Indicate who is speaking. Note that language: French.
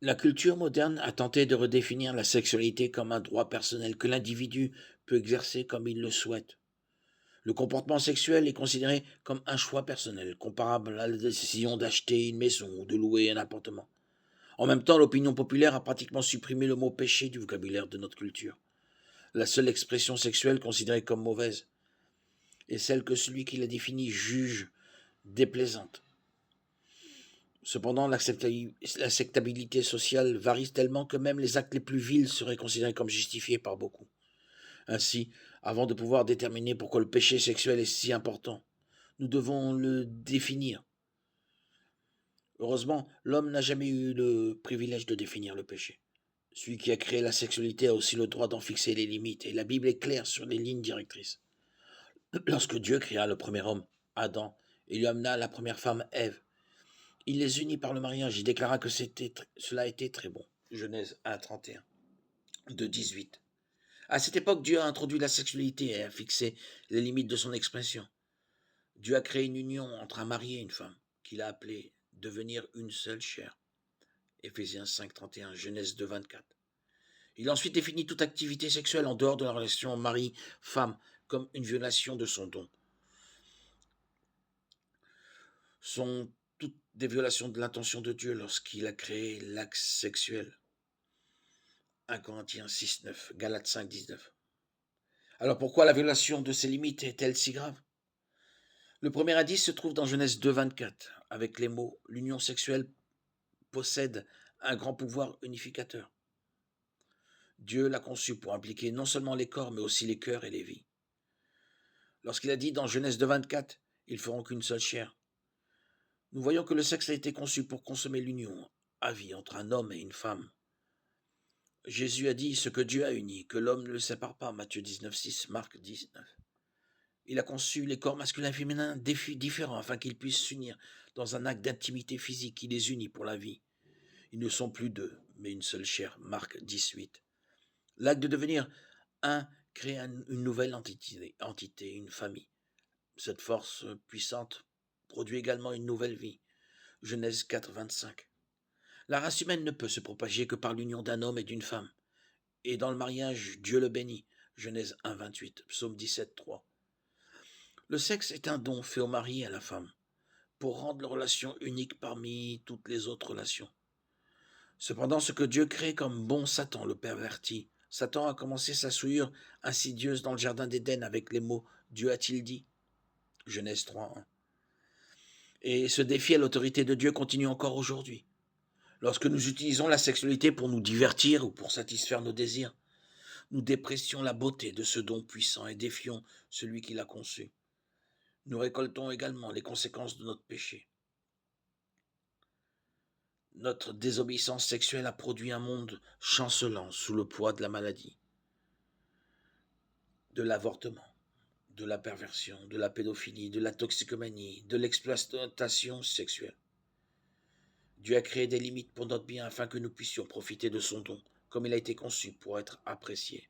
Speaker 1: La culture moderne a tenté de redéfinir la sexualité comme un droit personnel que l'individu peut exercer comme il le souhaite. Le comportement sexuel est considéré comme un choix personnel, comparable à la décision d'acheter une maison ou de louer un appartement. En même temps, l'opinion populaire a pratiquement supprimé le mot péché du vocabulaire de notre culture. La seule expression sexuelle considérée comme mauvaise est celle que celui qui la définit juge déplaisante. Cependant, l'acceptabilité sociale varie tellement que même les actes les plus vils seraient considérés comme justifiés par beaucoup. Ainsi, avant de pouvoir déterminer pourquoi le péché sexuel est si important, nous devons le définir. Heureusement, l'homme n'a jamais eu le privilège de définir le péché. Celui qui a créé la sexualité a aussi le droit d'en fixer les limites, et la Bible est claire sur les lignes directrices. Lorsque Dieu créa le premier homme, Adam, et lui amena la première femme, Ève, il les unit par le mariage et déclara que cela était très bon. Genèse 1, 31, de 18. À cette époque, Dieu a introduit la sexualité et a fixé les limites de son expression. Dieu a créé une union entre un mari et une femme, qu'il a appelée devenir une seule chair. Éphésiens 5, 31, Genèse 2, 24. Il a ensuite défini toute activité sexuelle en dehors de la relation mari-femme comme une violation de son don. Sont toutes des violations de l'intention de Dieu lorsqu'il a créé l'acte sexuel. 1 Corinthiens 6, 9, Galates 5, 19. Alors pourquoi la violation de ces limites est-elle si grave? Le premier indice se trouve dans Genèse 2, 24, avec les mots « L'union sexuelle possède un grand pouvoir unificateur. Dieu l'a conçu pour impliquer non seulement les corps, mais aussi les cœurs et les vies. Lorsqu'il a dit dans Genèse 2, 24, « Ils feront qu'une seule chair », nous voyons que le sexe a été conçu pour consommer l'union à vie entre un homme et une femme. Jésus a dit ce que Dieu a uni, que l'homme ne le sépare pas, Matthieu 19, 6, Marc 19. Il a conçu les corps masculins et féminins différents afin qu'ils puissent s'unir dans un acte d'intimité physique qui les unit pour la vie. Ils ne sont plus deux, mais une seule chair, Marc 18. L'acte de devenir un crée une nouvelle entité, une famille. Cette force puissante produit également une nouvelle vie, Genèse 4, 25. La race humaine ne peut se propager que par l'union d'un homme et d'une femme. Et dans le mariage, Dieu le bénit. Genèse 1, 28, Psaume 17, 3. Le sexe est un don fait au mari et à la femme, pour rendre la relation unique parmi toutes les autres relations. Cependant, ce que Dieu crée comme bon, Satan le pervertit. Satan a commencé sa souillure insidieuse dans le jardin d'Éden avec les mots « Dieu a-t-il dit ?» Genèse 3, 1. Et ce défi à l'autorité de Dieu continue encore aujourd'hui. Lorsque nous utilisons la sexualité pour nous divertir ou pour satisfaire nos désirs, nous déprécions la beauté de ce don puissant et défions celui qui l'a conçu. Nous récoltons également les conséquences de notre péché. Notre désobéissance sexuelle a produit un monde chancelant sous le poids de la maladie, de l'avortement, de la perversion, de la pédophilie, de la toxicomanie, de l'exploitation sexuelle. Dieu a créé des limites pour notre bien afin que nous puissions profiter de son don, comme il a été conçu pour être apprécié.